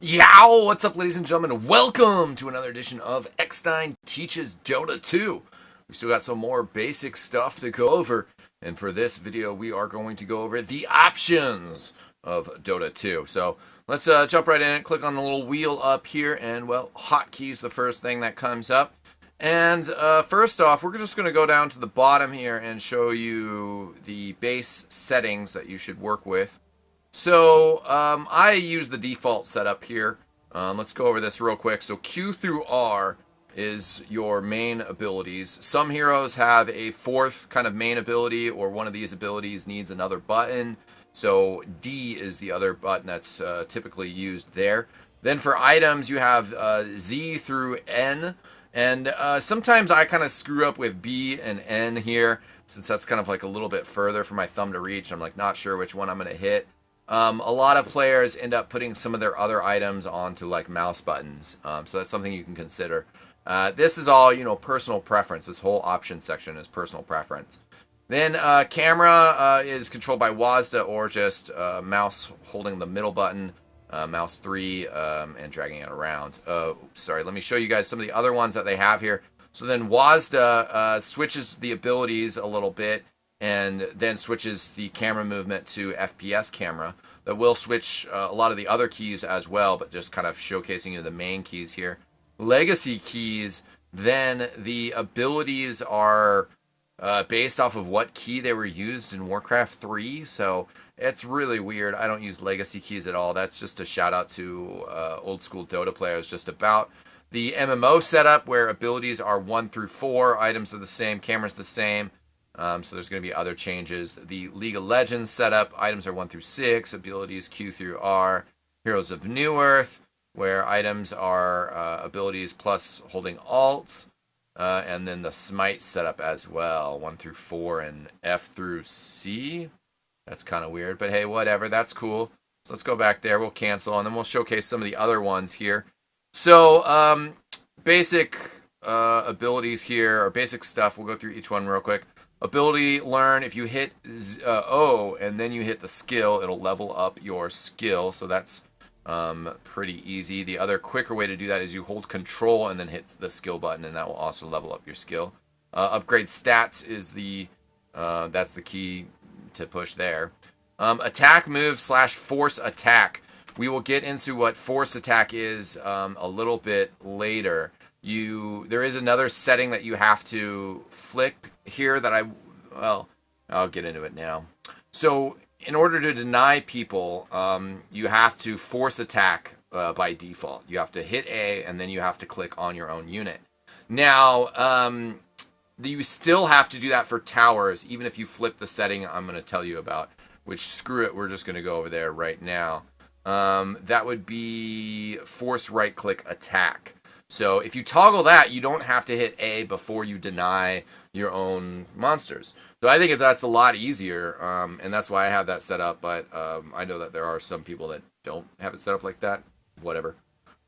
Yow! What's up, ladies and gentlemen? Welcome to another edition of eXtine Teaches Dota 2. We still got some more basic stuff to go over, and for this video, we are going to go over the options of Dota 2. So let's jump right in and click on the little wheel up here, and well, hotkeys the first thing that comes up. And first off, we're just going to go down to the bottom here and show you the base settings that you should work with. So I use the default setup here. Let's go over this real quick. So Q through R is your main abilities. Some heroes have a fourth kind of main ability, or one of these abilities needs another button. So D is the other button that's typically used there. Then for items, you have Z through N. And sometimes I kind of screw up with B and N here, since that's kind of like a little bit further for my thumb to reach. I'm like not sure which one I'm going to hit. A lot of players end up putting some of their other items onto like mouse buttons. So that's something you can consider. This is all, personal preference. This whole option section is personal preference. Then camera is controlled by WASD or just mouse holding the middle button. Mouse 3 and dragging it around. Sorry, let me show you guys some of the other ones that they have here. So then WASD switches the abilities a little bit and then switches the camera movement to FPS camera. That will switch a lot of the other keys as well, but just kind of showcasing you the main keys here. Legacy keys, then the abilities are based off of what key they were used in Warcraft 3, so it's really weird. I don't use legacy keys at all. That's just a shout out to old school Dota players just about the MMO setup, where abilities are 1 through 4, items are the same, camera's the same, so there's going to be other changes. The League of Legends setup, items are 1 through 6, abilities Q through R. Heroes of New Earth, where items are abilities plus holding Alt. And then the Smite setup as well, 1 through 4 and F through C. That's kind of weird, but hey, whatever, that's cool. So let's go back there, we'll cancel, and then we'll showcase some of the other ones here. So, basic abilities here, or basic stuff, we'll go through each one real quick. Ability learn, if you hit O and then you hit the skill, it'll level up your skill, so that's pretty easy. The other quicker way to do that is you hold control and then hit the skill button, and that will also level up your skill. Upgrade stats is that's the key to push there. Attack move / force attack. We will get into what force attack is a little bit later. There is another setting that you have to flick here that I'll get into it now. So in order to deny people, you have to force attack by default. You have to hit A, and then you have to click on your own unit. Now, you still have to do that for towers, even if you flip the setting I'm going to tell you about, which, screw it, we're just going to go over there right now. That would be force right-click attack. So if you toggle that, you don't have to hit A before you deny your own monsters. So I think that's a lot easier, and that's why I have that set up, but I know that there are some people that don't have it set up like that. Whatever.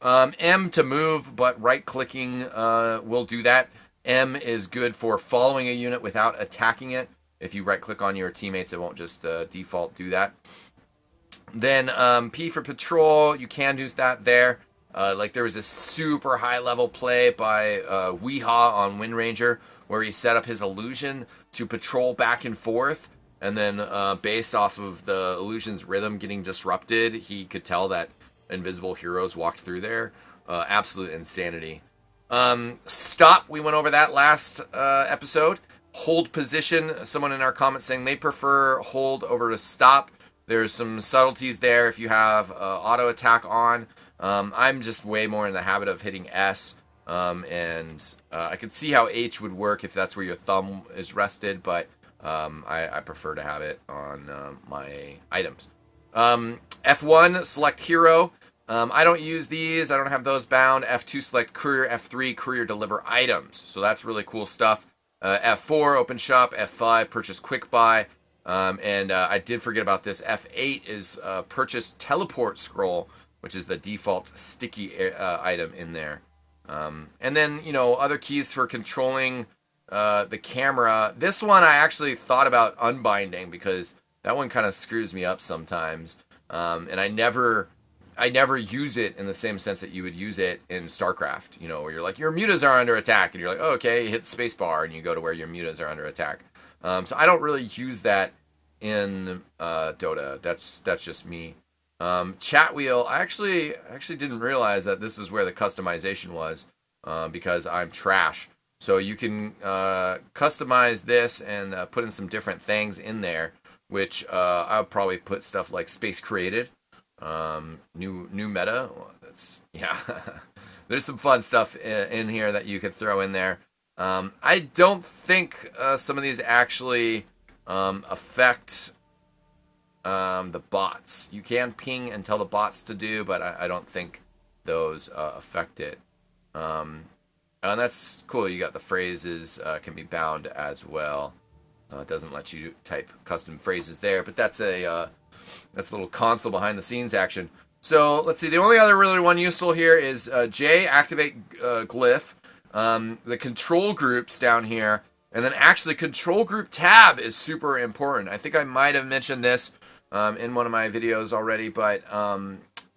M to move, but right-clicking will do that. M is good for following a unit without attacking it. If you right-click on your teammates, it won't just default do that. Then P for patrol, you can use that there. Like there was a super high-level play by Yyyaaooo on Wind Ranger, where he set up his illusion to patrol back and forth, and then based off of the illusion's rhythm getting disrupted, he could tell that invisible heroes walked through there. Absolute insanity. Stop, we went over that last episode. Hold position, someone in our comments saying they prefer hold over to stop. There's some subtleties there if you have auto attack on. I'm just way more in the habit of hitting S, and I could see how H would work if that's where your thumb is rested, but I prefer to have it on my items. F1, select hero. I don't use these. I don't have those bound. F2, select courier. F3, courier deliver items. So that's really cool stuff. F4, open shop. F5, purchase quick buy. And I did forget about this. F8 is purchase teleport scroll, which is the default sticky item in there. And then, other keys for controlling the camera. This one I actually thought about unbinding because that one kind of screws me up sometimes. And I never use it in the same sense that you would use it in StarCraft, you know, where you're like, your mutas are under attack, and you're like, oh, okay, you hit the space bar, and you go to where your mutas are under attack. So I don't really use that in Dota. That's just me. Chat wheel, I actually didn't realize that this is where the customization was, because I'm trash. So you can customize this and put in some different things in there, which I'll probably put stuff like space created. New meta. Well, that's yeah. There's some fun stuff in here that you could throw in there. I don't think some of these actually affect the bots. You can ping and tell the bots to do, but I don't think those affect it. And that's cool. You got the phrases can be bound as well. It doesn't let you type custom phrases there, but that's a little console behind the scenes action. So let's see. The only other really one useful here is J, activate glyph. The control groups down here, and then actually control group tab is super important. I think I might have mentioned this in one of my videos already, but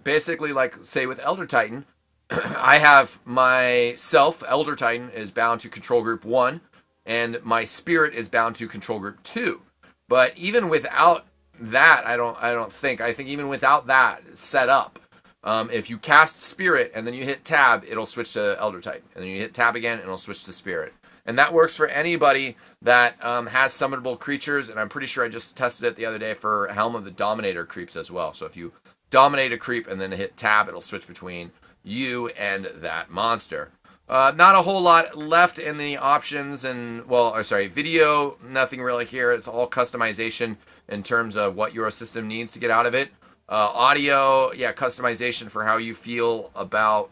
basically, like say with Elder Titan, I have myself, Elder Titan, is bound to control group 1, and my spirit is bound to control group 2. But even without that, I think even without that set up, if you cast spirit and then you hit tab, it'll switch to Elder Titan, and then you hit tab again and it'll switch to spirit. And that works for anybody that has summonable creatures, and I'm pretty sure I just tested it the other day for Helm of the Dominator creeps as well. So if you dominate a creep and then hit tab, it'll switch between you and that monster. Not a whole lot left in the options, and video, nothing really here. It's all customization in terms of what your system needs to get out of it. Audio, yeah, customization for how you feel about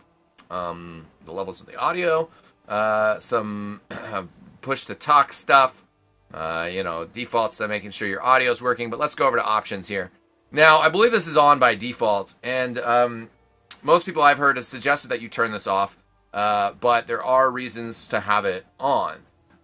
the levels of the audio. Some push to talk stuff, defaults to making sure your audio is working. But let's go over to options here. Now, I believe this is on by default, and most people I've heard have suggested that you turn this off, but there are reasons to have it on.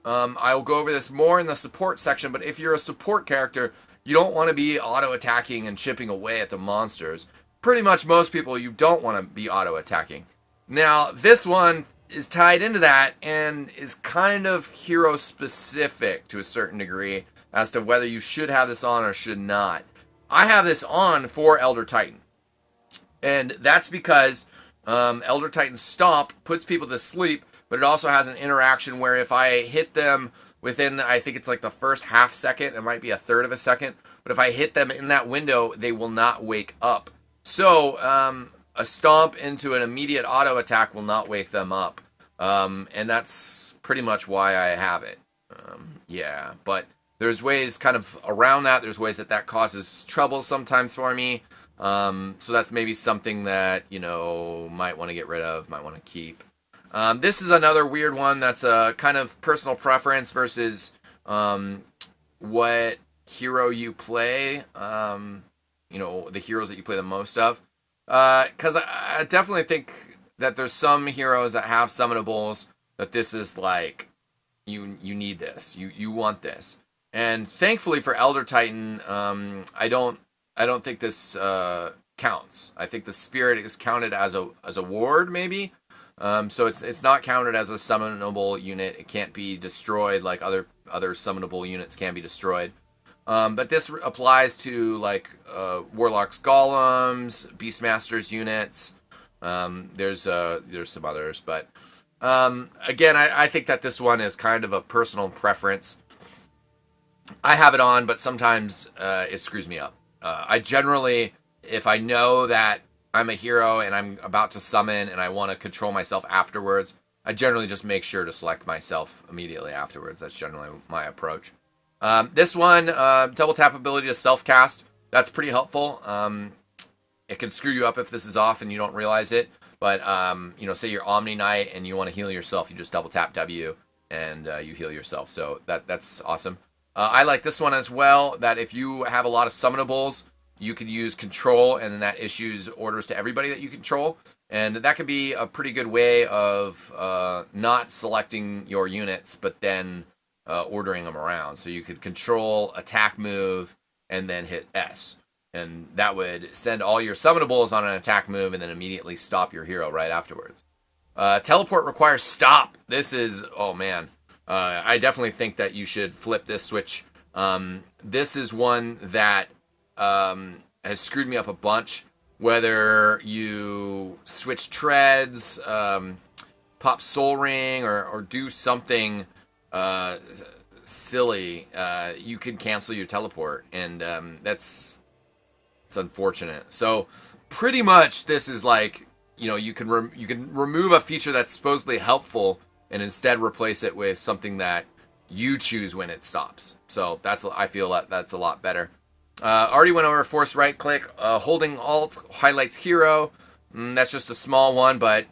I'll go over this more in the support section, but if you're a support character, you don't want to be auto-attacking and chipping away at the monsters. Pretty much most people, you don't want to be auto-attacking. Now, this one is tied into that and is kind of hero-specific to a certain degree as to whether you should have this on or should not. I have this on for Elder Titan. And that's because Elder Titan Stomp puts people to sleep, but it also has an interaction where if I hit them within, I think it's like the first half second, it might be a third of a second, but if I hit them in that window, they will not wake up. So, a stomp into an immediate auto attack will not wake them up. And that's pretty much why I have it. Yeah, but there's ways kind of around that. There's ways that causes trouble sometimes for me. So that's maybe something that, might want to get rid of, might want to keep. This is another weird one that's a kind of personal preference versus what hero you play, the heroes that you play the most of. Because I definitely think that there's some heroes that have summonables that this is like, you need this, you want this. And thankfully for Elder Titan, I don't think this counts. I think the spirit is counted as a ward, maybe. So it's not counted as a summonable unit. It can't be destroyed like other summonable units can be destroyed. But this applies to like Warlocks, Golems, Beastmasters units. There's some others, but again, I think that this one is kind of a personal preference. I have it on, but sometimes it screws me up. I generally, if I know that I'm a hero and I'm about to summon and I want to control myself afterwards, I generally just make sure to select myself immediately afterwards. That's generally my approach. This one, double tap ability to self-cast, that's pretty helpful. It can screw you up if this is off and you don't realize it. But, say you're Omni Knight and you want to heal yourself, you just double tap W and you heal yourself. So that's awesome. I like this one as well, that if you have a lot of summonables, you could use control, and then that issues orders to everybody that you control. And that could be a pretty good way of not selecting your units, but then ordering them around. So you could control, attack move, and then hit S. and that would send all your summonables on an attack move and then immediately stop your hero right afterwards. Teleport requires stop. This is, oh man, I definitely think that you should flip this switch. This is one that has screwed me up a bunch. Whether you switch treads, pop Soul Ring, or do something silly, you could cancel your teleport, and it's unfortunate. So pretty much this is like, you can remove a feature that's supposedly helpful and instead replace it with something that you choose when it stops. So I feel that's a lot better. Already went over force right click. Holding Alt highlights hero. That's just a small one, but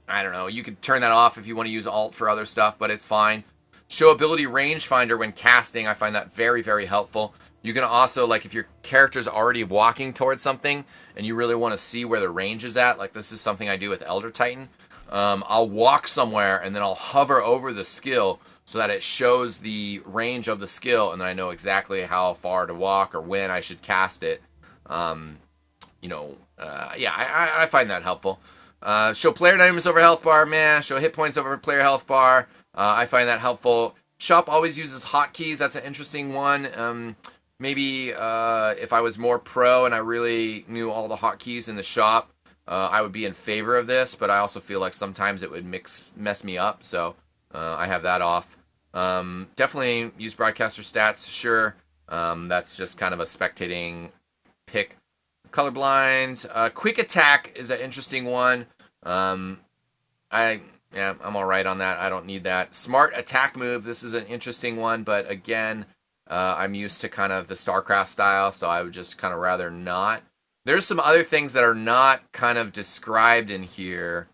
I don't know. You could turn that off if you want to use Alt for other stuff, but it's fine. Show ability rangefinder when casting. I find that very, very helpful. You can also, like, if your character's already walking towards something and you really want to see where the range is at, like this is something I do with Elder Titan. I'll walk somewhere and then I'll hover over the skill so that it shows the range of the skill, and then I know exactly how far to walk or when I should cast it. I find that helpful. Show player dynamics over health bar, meh. Show hit points over player health bar. I find that helpful. Shop always uses hotkeys. That's an interesting one. Maybe if I was more pro and I really knew all the hotkeys in the shop, I would be in favor of this, but I also feel like sometimes it would mess me up, so I have that off. Definitely use broadcaster stats, sure. That's just kind of a spectating pick. Colorblind. Quick attack is an interesting one. I'm alright on that. I don't need that. Smart attack move. This is an interesting one, but again, I'm used to kind of the StarCraft style, so I would just kind of rather not. There's some other things that are not kind of described in here.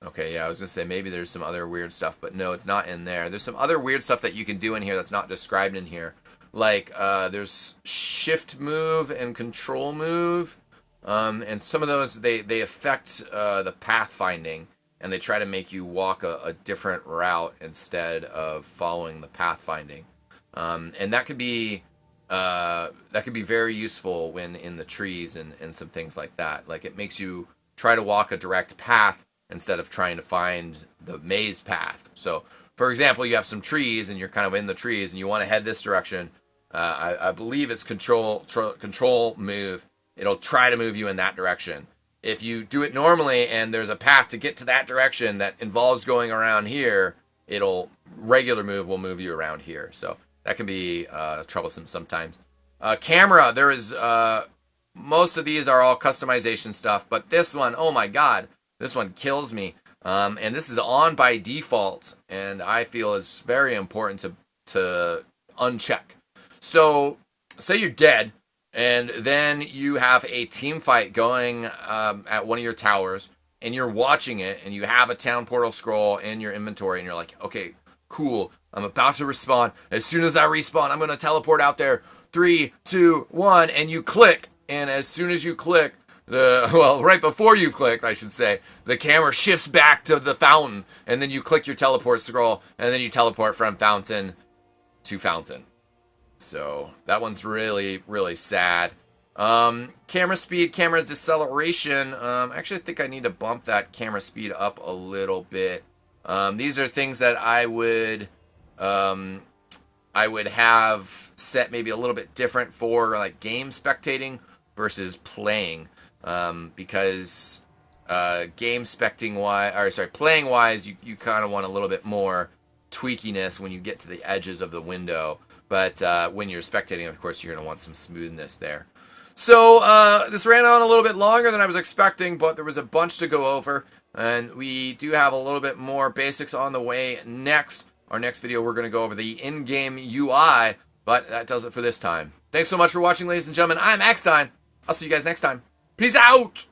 Okay, yeah, I was going to say maybe there's some other weird stuff, but no, it's not in there. There's some other weird stuff that you can do in here that's not described in here. Like, there's shift move and control move, and some of those, they affect the pathfinding, and they try to make you walk a different route instead of following the pathfinding. And that could be very useful when in the trees and some things like that. Like, it makes you try to walk a direct path instead of trying to find the maze path. So, for example, you have some trees and you're kind of in the trees and you want to head this direction. I believe it's control move. It'll try to move you in that direction. If you do it normally and there's a path to get to that direction that involves going around here, regular move will move you around here. So that can be troublesome sometimes. Camera, there is most of these are all customization stuff, but this one, oh my god, this one kills me. And this is on by default, and I feel it's very important to uncheck. So, say you're dead, and then you have a team fight going at one of your towers, and you're watching it, and you have a town portal scroll in your inventory, and you're like, okay, cool, I'm about to respawn. As soon as I respawn, I'm going to teleport out there. 3, 2, 1, and you click. And as soon as you click, right before you click, I should say, the camera shifts back to the fountain, and then you click your teleport scroll, and then you teleport from fountain to fountain. So that one's really, really sad. Camera speed, camera deceleration. Actually, I think I need to bump that camera speed up a little bit. These are things that I would have set maybe a little bit different for like game spectating versus playing, because playing wise, you kind of want a little bit more tweakiness when you get to the edges of the window, but when you're spectating, of course, you're going to want some smoothness there. So this ran on a little bit longer than I was expecting, but there was a bunch to go over, and we do have a little bit more basics on the way next. Our next video, we're going to go over the in-game UI, but that does it for this time. Thanks so much for watching, ladies and gentlemen. I'm eXtine. I'll see you guys next time. Peace out!